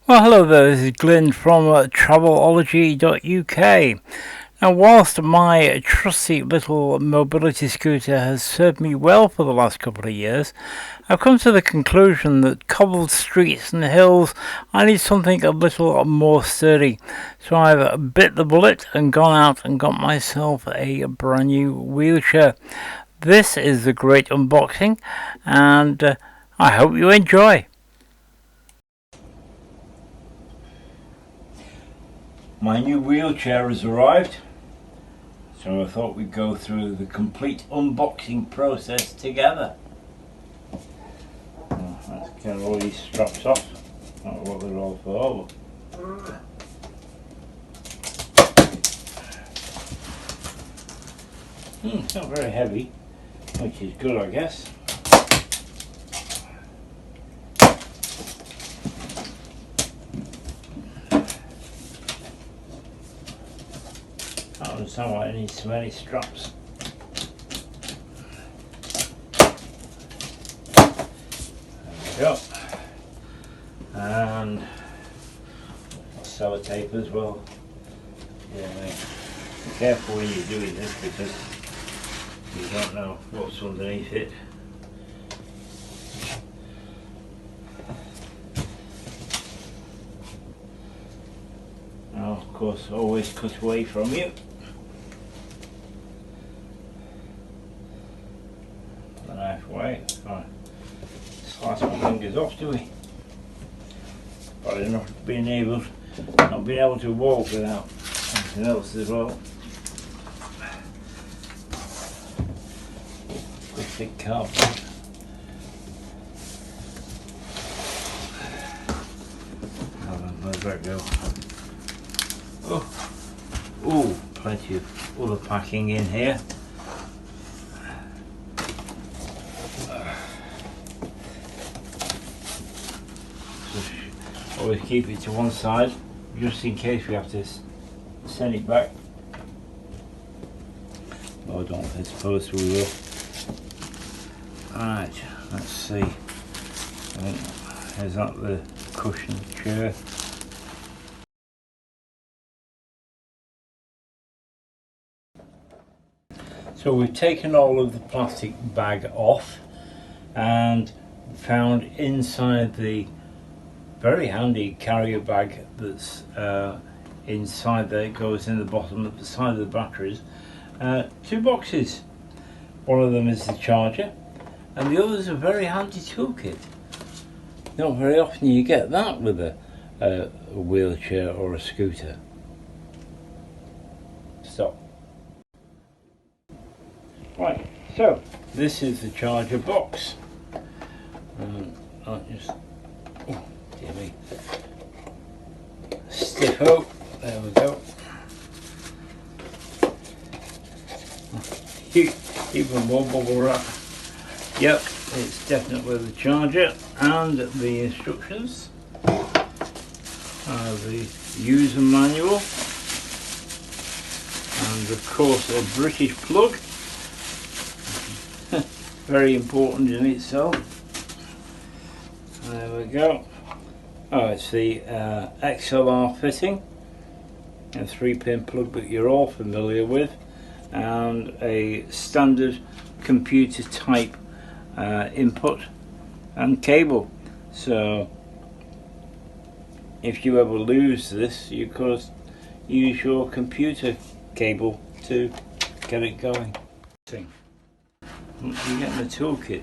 Well, hello there, this is Glyn from Travelology.uk. Now, whilst my trusty little mobility scooter has served me well for the last couple of years, I've come to the conclusion that cobbled streets and hills, I need something a little more sturdy. So I've bit the bullet and gone out and got myself a brand new wheelchair. This is the great unboxing, and I hope you enjoy. My new wheelchair has arrived, so I thought we'd go through the complete unboxing process together. Let's get all these straps off. I don't know what they're all for. It's not very heavy, which is good, I guess. I don't understand why it needs so many straps. There we go. And sellotape as well. Yeah, be careful when you're doing this because you don't know what's underneath it. Now, of course, always cut away from you. The knife away. Right. Slice my fingers off, do we? But not being able to walk without something else as well. Good thick cardboard. Where's that go? Oh, plenty of other packing in here. Always keep it to one side, just in case we have to send it back. Oh, I don't suppose we will. Right, let's see. Is that the cushion chair? So we've taken all of the plastic bag off and found inside the very handy carrier bag that's inside there, it goes in the bottom of the side of the batteries, two boxes. One of them is the charger and the other is a very handy toolkit. Not very often you get that with a wheelchair or a scooter. Stop. Right, so this is the charger box. I'll just, oh dear me, stiff-o, there we go. Even more bubble wrap. Yep, it's definitely the charger and the instructions. The user manual and of course a British plug. Very important in itself. There we go. Oh, it's the XLR fitting, a 3-pin plug that you're all familiar with, and a standard computer type input and cable. So if you ever lose this, you could use your computer cable to get it going. You're getting the toolkit.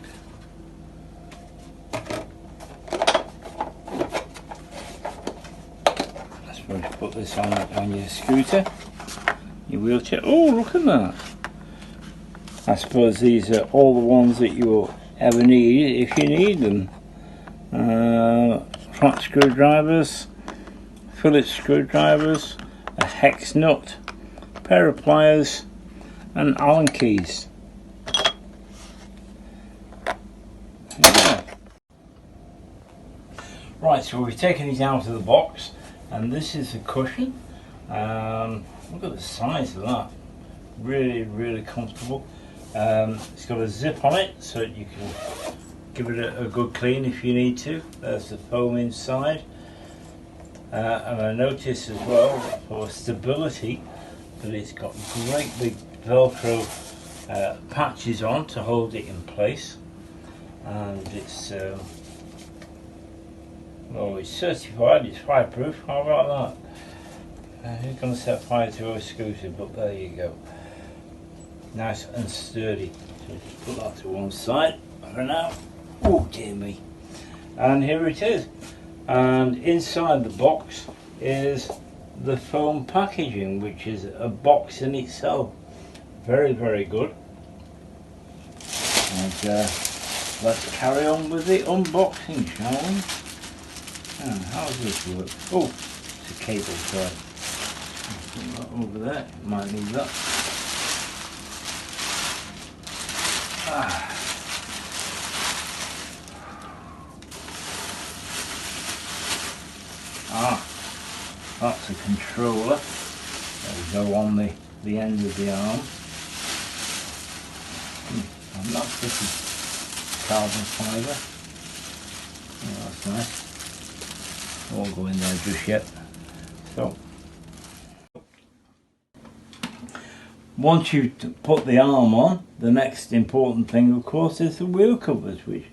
I suppose you put this on your scooter, your wheelchair. Oh, look at that! I suppose these are all the ones that you will ever need if you need them. Flat screwdrivers, Phillips screwdrivers, a hex nut, a pair of pliers, and Allen keys. Right, so we've taken it out of the box, and this is the cushion. Look at the size of that. Really, really comfortable. It's got a zip on it, so you can give it a good clean if you need to. There's the foam inside. and I noticed as well for stability that it's got great big Velcro patches on to hold it in place, and it's well, it's certified, it's fireproof. How about that? Who's going to set fire to a scooter? But there you go, nice and sturdy. So just put that to one side for now. Oh dear me. And here it is, and inside the box is the foam packaging, which is a box in itself. Very, very good. And let's carry on with the unboxing, shall we? How does this work? Oh, it's a cable tie. Put that over there, might need that. That's a controller that will go on the end of the arm. And that's this is carbon fibre. Oh, that's nice. Won't go in there just yet. So once you put the arm on, the next important thing of course is the wheel covers, which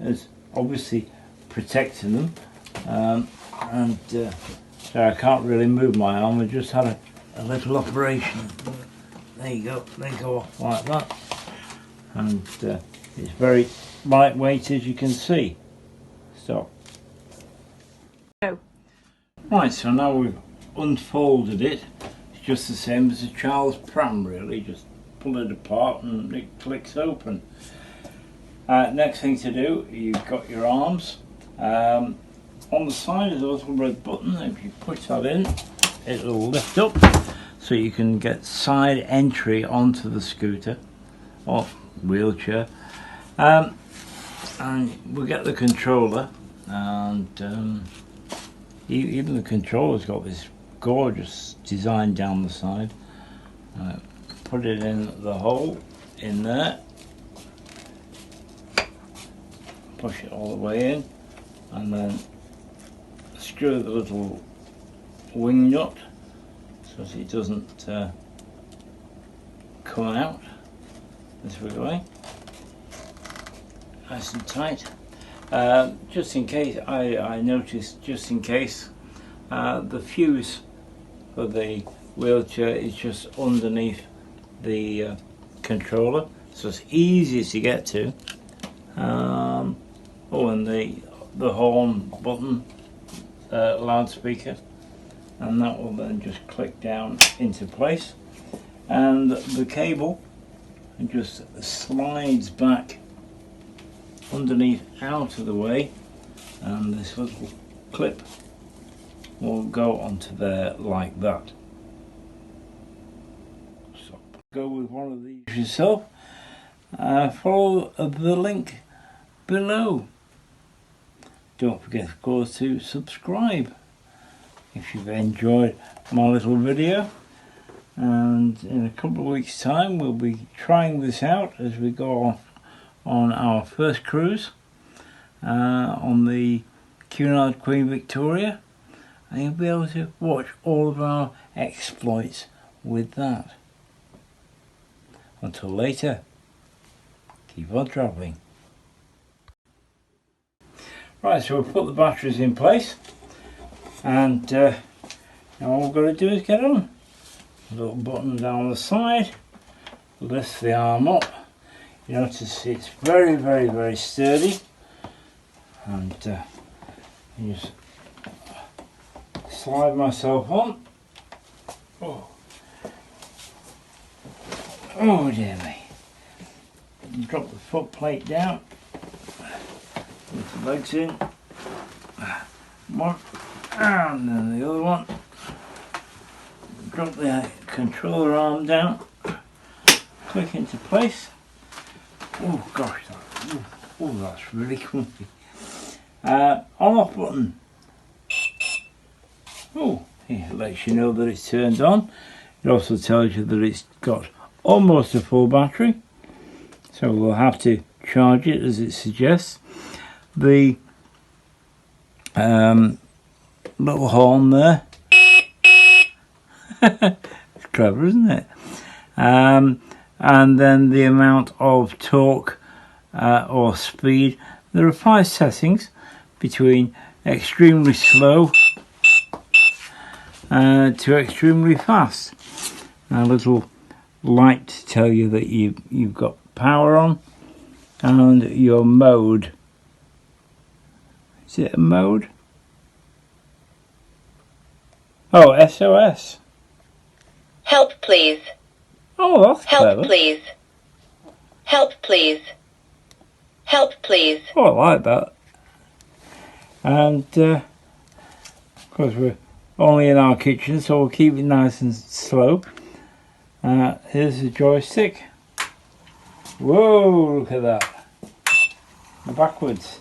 is obviously protecting them. So I can't really move my arm. I just had a little operation. There you go, they go off like that. And it's very lightweight, as you can see. So right, so now we've unfolded it. It's just the same as a child's pram, really. Just pull it apart and it clicks open. Next thing to do, you've got your arms. On the side is a little red button. If you push that in, it'll lift up so you can get side entry onto the scooter or wheelchair. And we'll get the controller, and even the controller's got this gorgeous design down the side. Put it in the hole in there, push it all the way in, and then screw the little wing nut so that it doesn't come out as we're going. Nice and tight. Just in case, I noticed, just in case, the fuse for the wheelchair is just underneath the controller, so it's easy to get to. Oh, and the horn button, loudspeaker, and that will then just click down into place, and the cable just slides back underneath out of the way, and this little clip will go onto there like that. So go with one of these yourself. Follow the link below. Don't forget, of course, to subscribe if you've enjoyed my little video. And in a couple of weeks' time, we'll be trying this out as we go off on our first cruise on the Cunard Queen Victoria, and you'll be able to watch all of our exploits with that. Until later, keep on travelling. Right, so we've put the batteries in place, and now all we've got to do is get on. A little button down the side, lift the arm up. You notice it's very, very, very sturdy, and you just slide myself on. Oh dear me. You drop the foot plate down, put the legs in, one, and then the other one. Drop the controller arm down, click into place. Oh gosh, that's really comfy. On off button. Oh, it lets you know that it's turned on. It also tells you that it's got almost a full battery, so we'll have to charge it as it suggests. The little horn there. It's clever, isn't it? And then the amount of torque or speed. There are 5 settings between extremely slow to extremely fast. A little light to tell you that you've got power on, and your mode. Is it a mode? Oh, SOS. Help, please. Oh, that's clever. Help, please. Help, please. Help, please. Oh, I like that. And of course we're only in our kitchen, so we'll keep it nice and slow. Here's the joystick. Whoa, look at that. Backwards.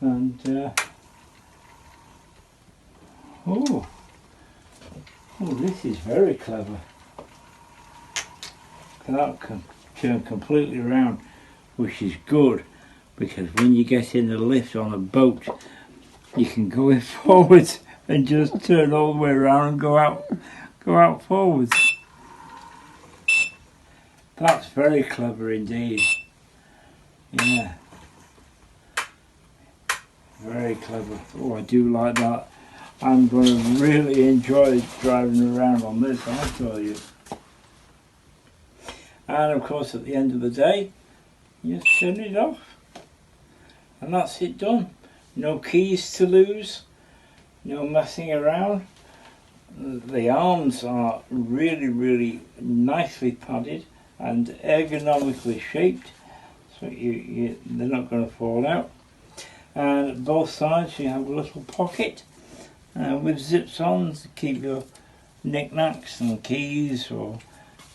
And oh, this is very clever. That can turn completely around, which is good, because when you get in the lift on a boat, you can go in forwards and just turn all the way around and go out forwards. That's very clever indeed. Yeah, very clever. Oh, I do like that. I'm going to really enjoy driving around on this, I'll tell you. And of course at the end of the day, you just turn it off. And that's it done. No keys to lose, no messing around. The arms are really nicely padded and ergonomically shaped, so they're not going to fall out. And both sides you have a little pocket with zips on to keep your knickknacks and keys or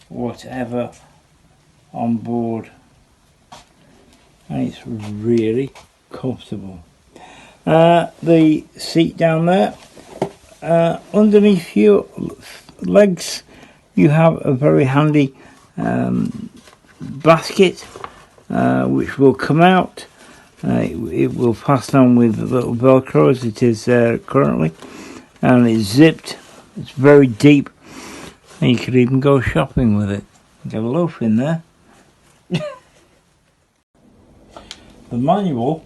whatever on board, and it's really comfortable. The seat down there, underneath your legs you have a very handy basket which will come out. It will pass on with a little velcro as it is currently, and it's zipped. It's very deep, and you could even go shopping with it. Get a loaf in there. The manual,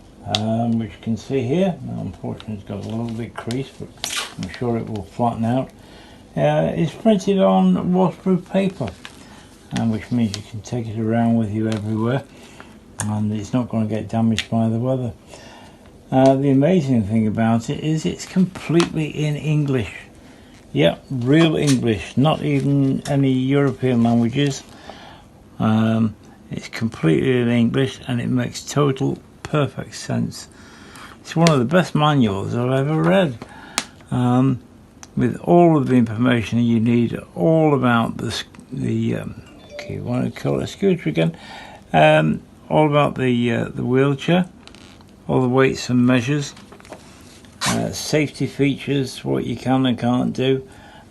which you can see here, now unfortunately it's got a little bit creased, but I'm sure it will flatten out, is printed on waterproof paper, which means you can take it around with you everywhere and it's not going to get damaged by the weather. The amazing thing about it is it's completely in English. Yeah, real English, not even any European languages. It's completely in English and it makes total perfect sense. It's one of the best manuals I've ever read, with all of the information you need, all about okay, you want to call it a scooter again, all about the wheelchair, all the weights and measures, safety features, what you can and can't do.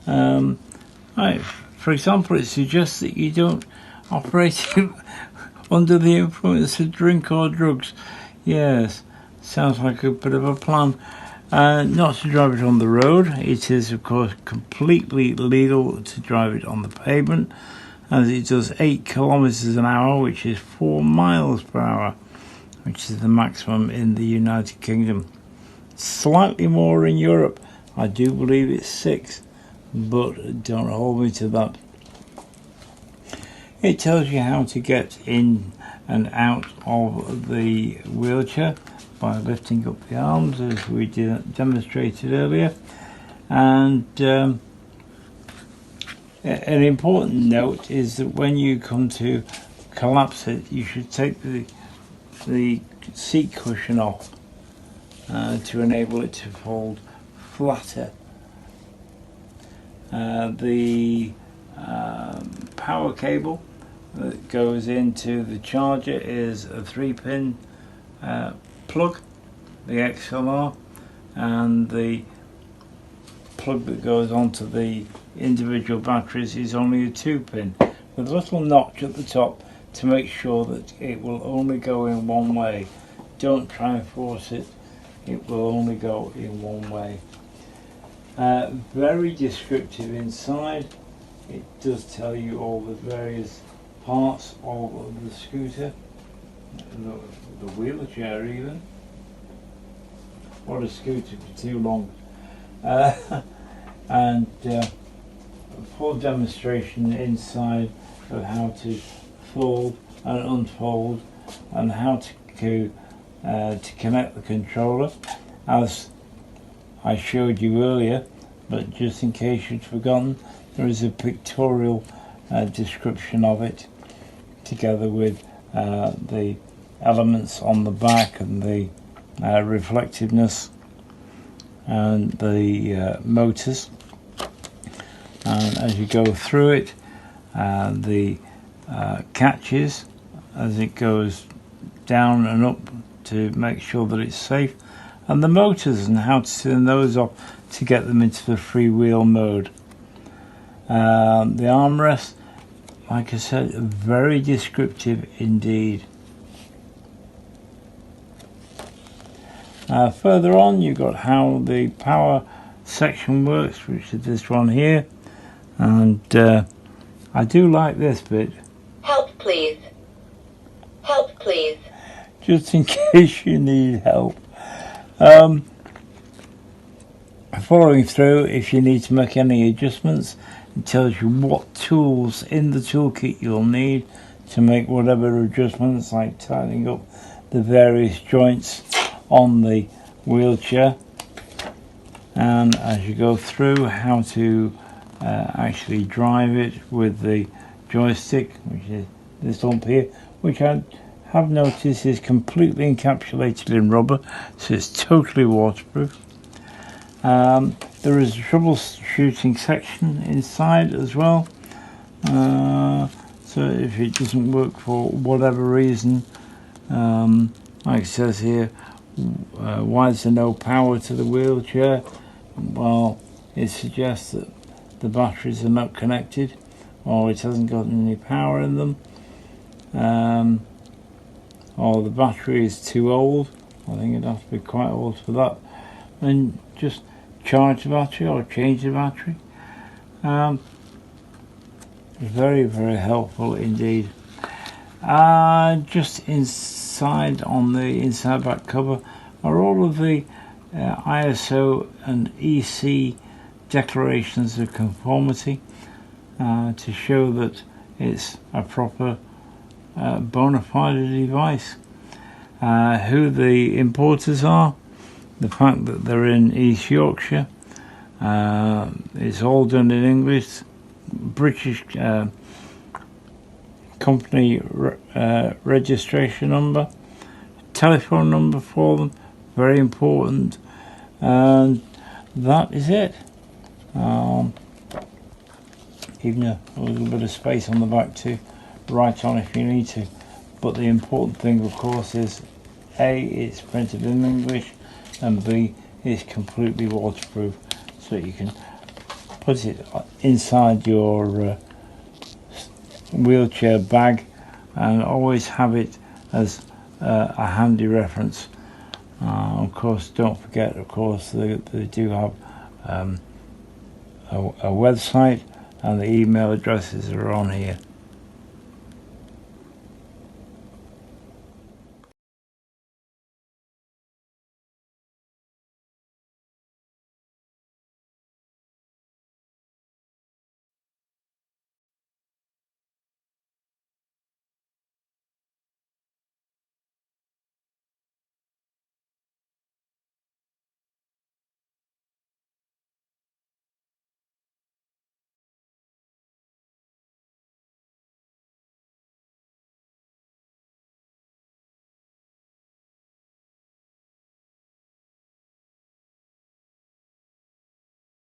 For example, it suggests that you don't operate under the influence of drink or drugs. Yes, sounds like a bit of a plan. Not to drive it on the road. It is of course completely legal to drive it on the pavement, as it does 8 kilometers an hour, which is 4 miles per hour, which is the maximum in the United Kingdom. Slightly more in Europe. I do believe it's 6, but don't hold me to that. It tells you how to get in and out of the wheelchair by lifting up the arms, as we demonstrated earlier. And an important note is that when you come to collapse it, you should take the seat cushion off to enable it to fold flatter. The power cable that goes into the charger is a 3-pin plug, the XLR, and the plug that goes onto the individual batteries is only a 2-pin with a little notch at the top to make sure that it will only go in one way. Don't try and force it, it will only go in one way. Very descriptive inside. It does tell you all the various parts of the scooter, the wheelchair even. What a scooter for too long. And a full demonstration inside of how to fold and unfold and how to connect the controller, as I showed you earlier, but just in case you'd forgotten, there is a pictorial description of it, together with the elements on the back and the reflectiveness and the motors. And as you go through it, the catches as it goes down and up to make sure that it's safe, and the motors and how to turn those off to get them into the freewheel mode. The armrest, like I said, very descriptive indeed. Further on, you've got how the power section works, which is this one here, and I do like this bit. Help please. Help please. Just in case you need help. Following through, if you need to make any adjustments, it tells you what tools in the toolkit you'll need to make whatever adjustments, like tightening up the various joints on the wheelchair, and as you go through, how to actually drive it with the joystick, which is this lump here, which I have noticed is completely encapsulated in rubber, so it's totally waterproof. There is a troubleshooting section inside as well, so if it doesn't work for whatever reason, like it says here, why is there no power to the wheelchair? Well, it suggests that the batteries are not connected, or it hasn't got any power in them, or the battery is too old. I think it'd have to be quite old for that, and just charge the battery or change the battery. Very, very helpful indeed. Just inside, on the inside back cover, are all of the ISO and EC declarations of conformity, to show that it's a proper bona fide device. Who the importers are, the fact that they're in East Yorkshire, it's all done in English, British company registration number, telephone number for them, very important, and that is it. Even a little bit of space on the back to write on if you need to, but the important thing of course is A, it's printed in English, and B, it's completely waterproof, so you can put it inside your wheelchair bag and always have it as a handy reference. Of course, don't forget, of course, they do have a website, and the email addresses are on here.